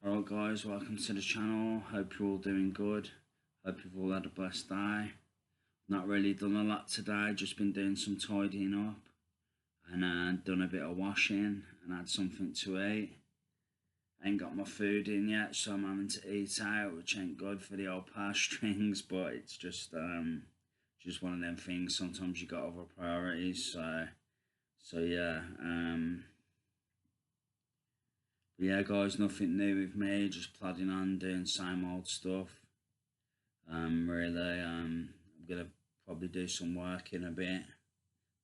Alright guys, welcome to the channel. Hope you're all doing good. Hope you've all had a blessed day. Not really done a lot today, just been doing some tidying up and done a bit of washing and had something to eat. Ain't got my food in yet, so I'm having to eat out, which ain't good for the old purse strings, but it's just one of them things. Sometimes you got other priorities, so yeah. Yeah guys, nothing new with me, just plodding on doing same old stuff. I'm gonna probably do some work in a bit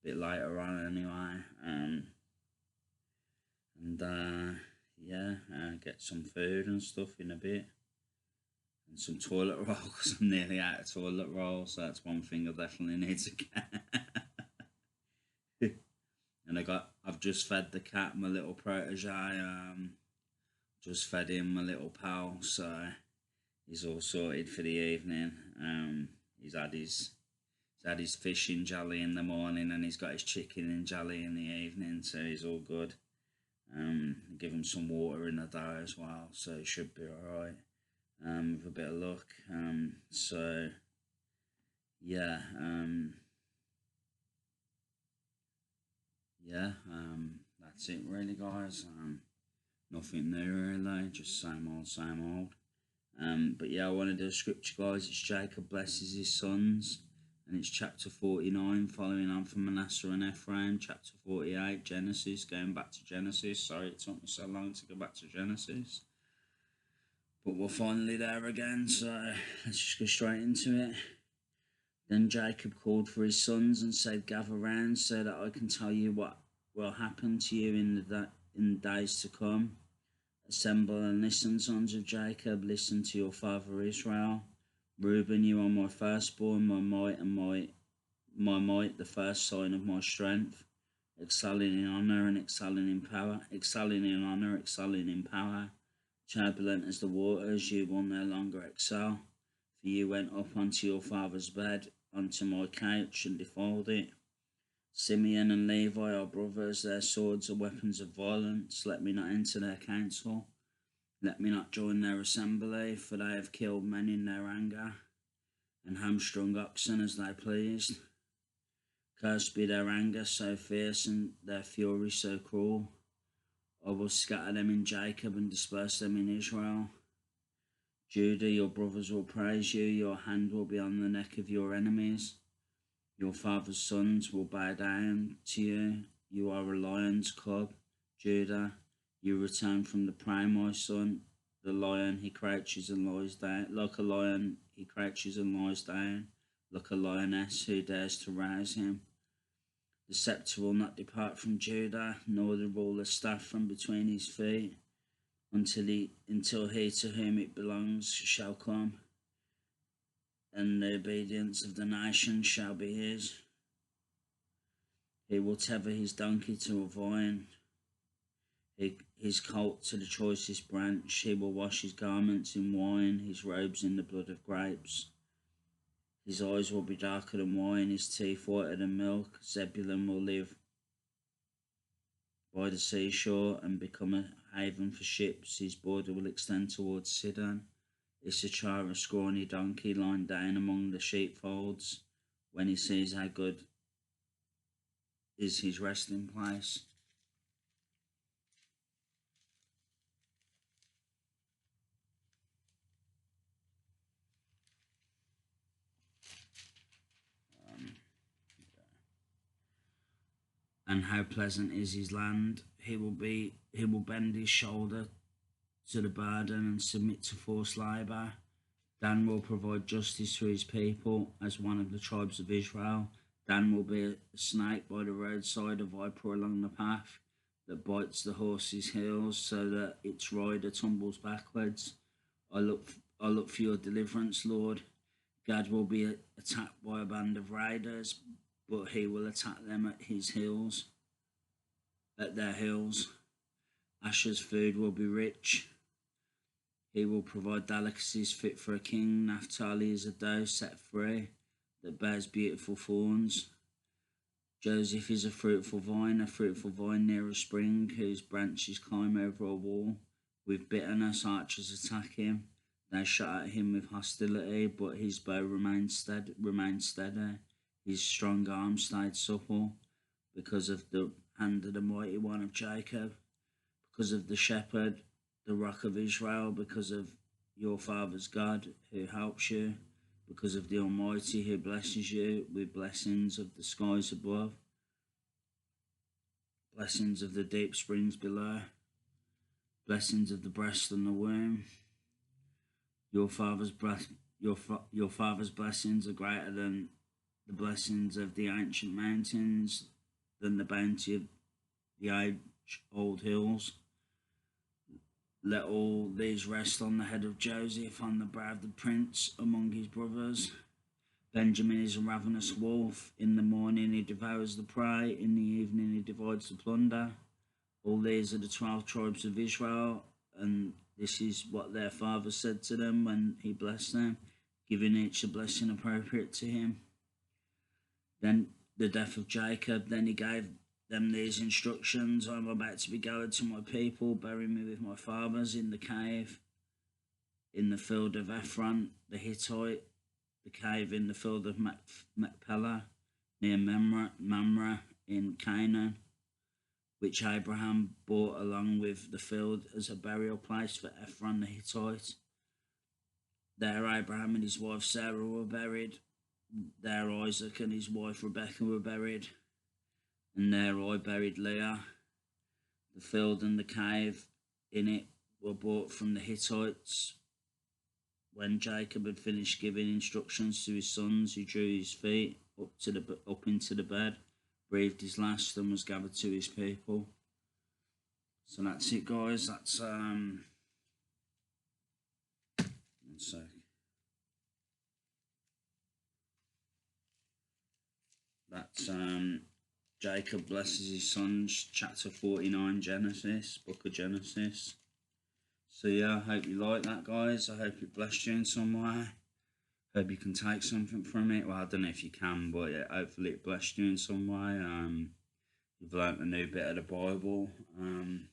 later on anyway. Yeah, get some food and stuff in a bit, and some toilet roll because I'm nearly out of toilet roll, so that's one thing I definitely need to get. And I've just fed the cat, my little protege. Just fed him, my little pal, so he's all sorted for the evening. He's had his fish in jelly in the morning, and he's got his chicken in jelly in the evening, so he's all good. Give him some water in the day as well, so it should be alright. With a bit of luck. So yeah, that's it really, guys. Nothing new really, just same old. But yeah, I want to do a scripture, guys. It's Jacob blesses his sons, and it's chapter 49, following on from Manasseh and Ephraim. Chapter 48, Genesis, going back to Genesis. Sorry it took me so long to go back to Genesis, but we're finally there again, so let's just go straight into it. Then Jacob called for his sons and said, "Gather round so that I can tell you what will happen to you in the days to come. Assemble and listen, sons of Jacob, listen to your father Israel. Reuben, you are my firstborn, my might, and my might, the first sign of my strength, excelling in honour and excelling in power, turbulent as the waters, you will no longer excel. For you went up onto your father's bed, onto my couch, and defiled it. Simeon and Levi are brothers, their swords are weapons of violence. Let me not enter their council. Let me not join their assembly, for they have killed men in their anger, and hamstrung oxen as they pleased. Cursed be their anger so fierce, and their fury so cruel. I will scatter them in Jacob and disperse them in Israel. Judah, your brothers will praise you, your hand will be on the neck of your enemies. Your father's sons will bow down to you. You are a lion's cub, Judah. You return from the prey, my son. The lion, he crouches and lies down. Like a lion, he crouches and lies down. Like a lioness, who dares to rouse him? The scepter will not depart from Judah, nor the ruler's staff from between his feet, until he to whom it belongs shall come, and the obedience of the nation shall be his. He will tether his donkey to a vine, his colt to the choicest branch. He will wash his garments in wine, his robes in the blood of grapes. His eyes will be darker than wine, his teeth whiter than milk. Zebulun will live by the seashore and become a haven for ships. His border will extend towards Sidon. Issachar, a scrawny donkey lying down among the sheepfolds, when he sees how good is his resting place. And how pleasant is his land. He will bend his shoulder to the burden and submit to forced labour. Dan will provide justice for his people as one of the tribes of Israel. Dan will be a snake by the roadside, a viper along the path that bites the horse's heels so that its rider tumbles backwards. I look for your deliverance, Lord. Gad will be attacked by a band of raiders, but he will attack them at their heels. Asher's food will be rich. He will provide delicacies fit for a king. Naphtali is a doe set free that bears beautiful fawns. Joseph is a fruitful vine near a spring, whose branches climb over a wall. With bitterness, archers attack him. They shot at him with hostility, but his bow remained steady. His strong arm stayed supple because of the hand of the mighty one of Jacob, because of the shepherd, the rock of Israel, because of your father's God who helps you, because of the Almighty who blesses you with blessings of the skies above, blessings of the deep springs below, blessings of the breast and the womb. Your father's father's blessings are greater than the blessings of the ancient mountains, than the bounty of the age-old hills. Let all these rest on the head of Joseph, on the brow of the prince among his brothers. Benjamin is a ravenous wolf. In the morning he devours the prey, in the evening he divides the plunder. All these are the 12 tribes of Israel, and this is what their father said to them when he blessed them, giving each a blessing appropriate to him. Then the death of Jacob, then he gave them these instructions: I am about to be gathered to my people, bury me with my fathers in the cave, in the field of Ephron the Hittite, the cave in the field of Machpelah, near Mamre in Canaan, which Abraham bought along with the field as a burial place for Ephron the Hittite. There Abraham and his wife Sarah were buried. There Isaac and his wife Rebekah were buried. And there I buried Leah. The field and the cave in it were bought from the Hittites. When Jacob had finished giving instructions to his sons, he drew his feet up into the bed, breathed his last, and was gathered to his people. So that's it, guys. That's one sec. That's Jacob blesses his sons, chapter 49, Genesis, book of Genesis. So yeah, I hope you like that, guys. I hope it blessed you in some way. Hope you can take something from it. Well, I don't know if you can, but yeah, hopefully it blessed you in some way. You've learnt a new bit of the Bible. I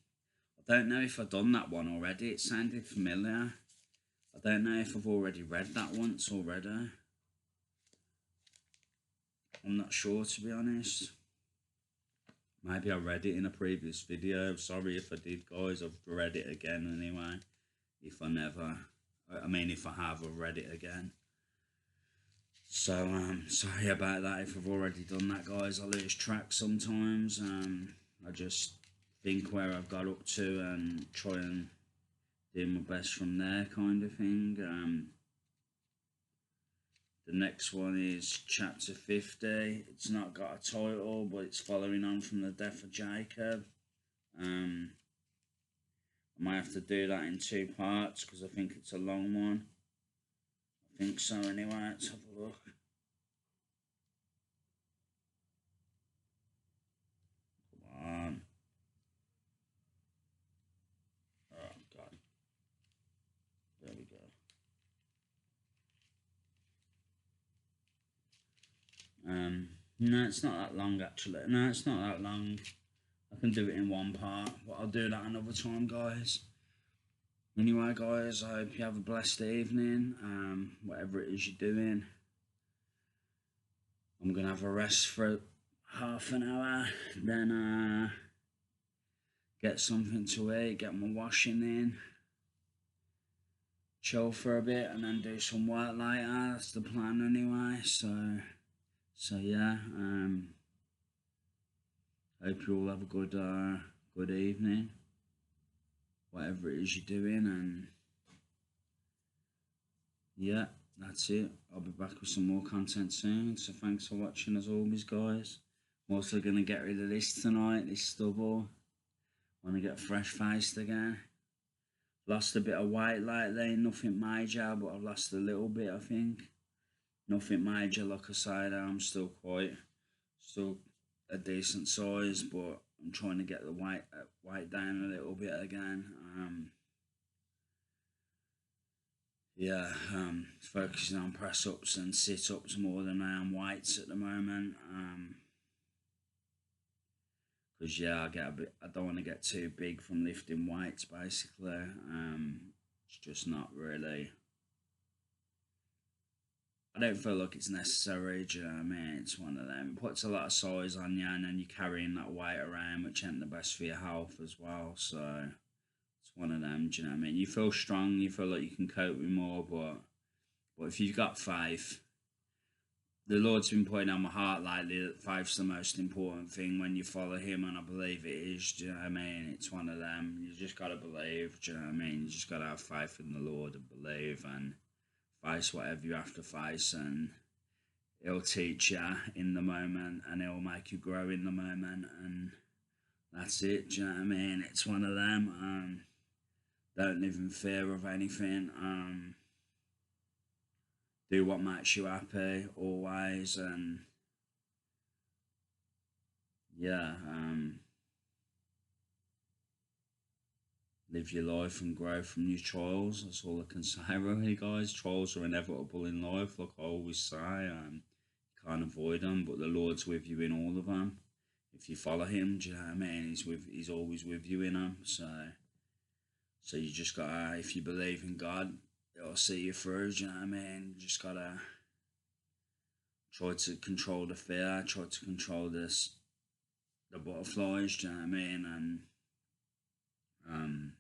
don't know if I've done that one already. It sounded familiar. I don't know if I've already read that once already. I'm not sure, to be honest. Maybe I read it in a previous video. Sorry if I did, guys. I've read it again anyway. If I have, I've read it again. So, sorry about that if I've already done that, guys. I lose track sometimes. I just think where I've got up to and try and do my best from there, kind of thing. The next one is chapter 50. It's not got a title, but it's following on from the death of Jacob. I might have to do that in 2 parts because I think it's a long one. I think so anyway. Let's have a look. Come on. Oh, God. There we go. No, it's not that long actually. No, it's not that long. I can do it in 1 part, but I'll do that another time, guys. Anyway, guys, I hope you have a blessed evening, whatever it is you're doing. I'm going to have a rest for half an hour, then get something to eat, get my washing in, chill for a bit, and then do some work later. That's the plan anyway, so yeah, hope you all have a good evening, whatever it is you're doing, and yeah, that's it. I'll be back with some more content soon, so thanks for watching as always, guys. I'm also going to get rid of this tonight, this stubble. I want to get fresh-faced again. Lost a bit of weight lately, nothing major, but I've lost a little bit, I think. Nothing major, like I said, I'm still a decent size, but I'm trying to get the weight down a little bit again. Focusing on press-ups and sit-ups more than I am weights at the moment. because yeah, I get a bit. I don't want to get too big from lifting weights. Basically, it's just not really. I don't feel like it's necessary. Do you know what I mean? It's one of them. It puts a lot of size on you, and then you're carrying that weight around, which ain't the best for your health as well. So it's one of them. Do you know what I mean? You feel strong. You feel like you can cope with more, but if you've got faith, the Lord's been putting on my heart lately that faith's the most important thing when you follow Him, and I believe it is. Do you know what I mean? It's one of them. You just gotta believe. Do you know what I mean? You just gotta have faith in the Lord and believe and face whatever you have to face, and He'll teach you in the moment, and He'll make you grow in the moment, and that's it. Do you know what I mean? It's one of them. Don't live in fear of anything. Do what makes you happy always, and yeah, live your life and grow from your trials. That's all I can say, really, guys. Trials are inevitable in life, like I always say. You can't avoid them, but the Lord's with you in all of them. If you follow Him, do you know what I mean? He's always with you in them. So you just gotta, if you believe in God, He'll see you through. Do you know what I mean? You just gotta try to control the fear, try to control the butterflies. Do you know what I mean? And um,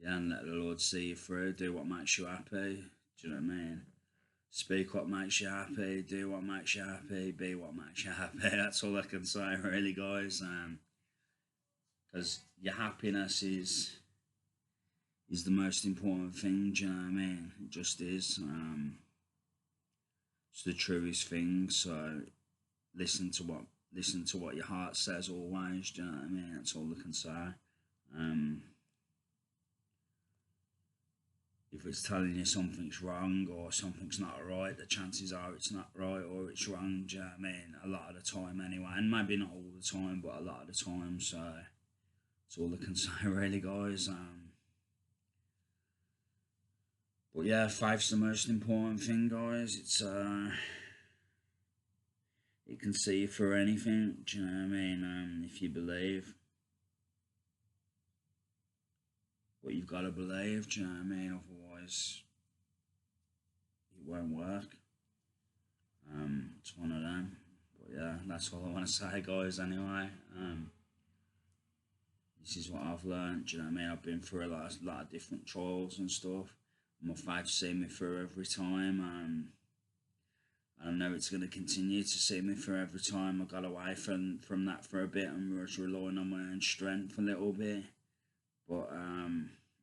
yeah, and let the Lord see you through. Do what makes you happy. Do you know what I mean? Speak what makes you happy. Do what makes you happy. Be what makes you happy. That's all I can say, really, guys. Because your happiness is the most important thing. Do you know what I mean? It just is. It's the truest thing. So listen to what your heart says always. Do you know what I mean? That's all I can say. If it's telling you something's wrong or something's not right, the chances are it's not right or it's wrong. Do you know what I mean? A lot of the time, anyway, and maybe not all the time, but a lot of the time. So that's all I can say, really, guys. But yeah, faith's the most important thing, guys. It can see you through anything. Do you know what I mean? If you believe, but you've got to believe. Do you know what I mean? Otherwise, it won't work. It's one of them. But yeah, that's all I want to say, guys. Anyway, this is what I've learned. Do you know what I mean? I've been through a lot of different trials and stuff. My faith's seen me through every time. I know it's going to continue to see me through every time. I got away from that for a bit and was relying on my own strength a little bit. But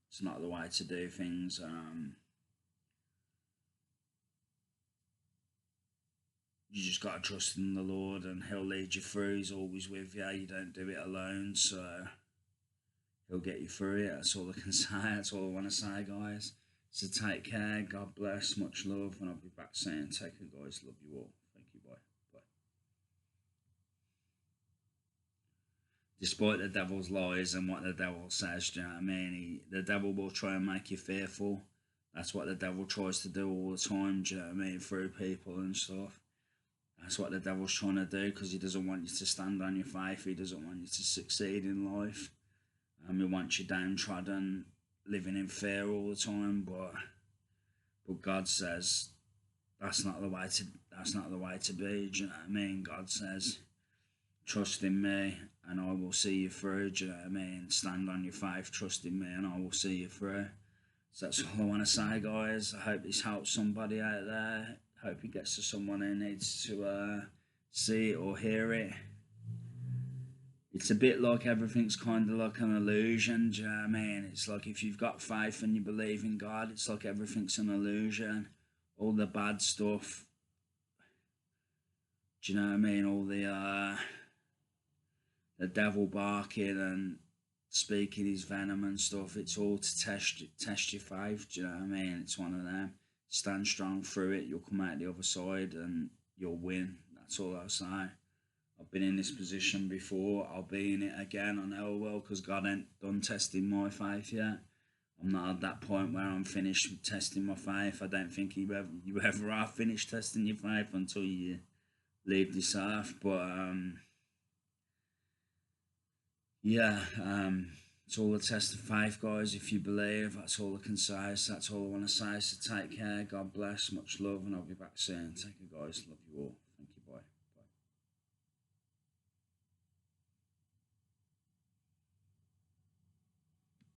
it's not the way to do things. You just got to trust in the Lord and He'll lead you through. He's always with you. You don't do it alone. So He'll get you through it. That's all I can say. That's all I want to say, guys. So take care. God bless. Much love. And I'll be back soon. Take care, guys. Love you all. Thank you. Bye. Bye. Despite the devil's lies and what the devil says, do you know what I mean? The devil will try and make you fearful. That's what the devil tries to do all the time, do you know what I mean? Through people and stuff. That's what the devil's trying to do because he doesn't want you to stand on your faith. He doesn't want you to succeed in life. He wants you downtrodden, living in fear all the time. But God says that's not the way to be. Do you know what I mean? God says, trust in me and I will see you through. Do you know what I mean? Stand on your faith, trust in me and I will see you through. So that's all I want to say, guys. I hope this helps somebody out there. Hope it gets to someone who needs to see it or hear it. It's a bit like everything's kind of like an illusion. Do you know what I mean? It's like if you've got faith and you believe in God, it's like everything's an illusion. All the bad stuff. Do you know what I mean? All the devil barking and speaking his venom and stuff. It's all to test your faith. Do you know what I mean? It's one of them. Stand strong through it. You'll come out the other side and you'll win. That's all I'll say. I've been in this position before. I'll be in it again. I know I will because God ain't done testing my faith yet. I'm not at that point where I'm finished testing my faith. I don't think you ever are finished testing your faith until you leave this earth. But yeah, it's all a test of faith, guys. If you believe, that's all I can say. So that's all I want to say. So take care. God bless. Much love, and I'll be back soon. Take care, guys. Love you all.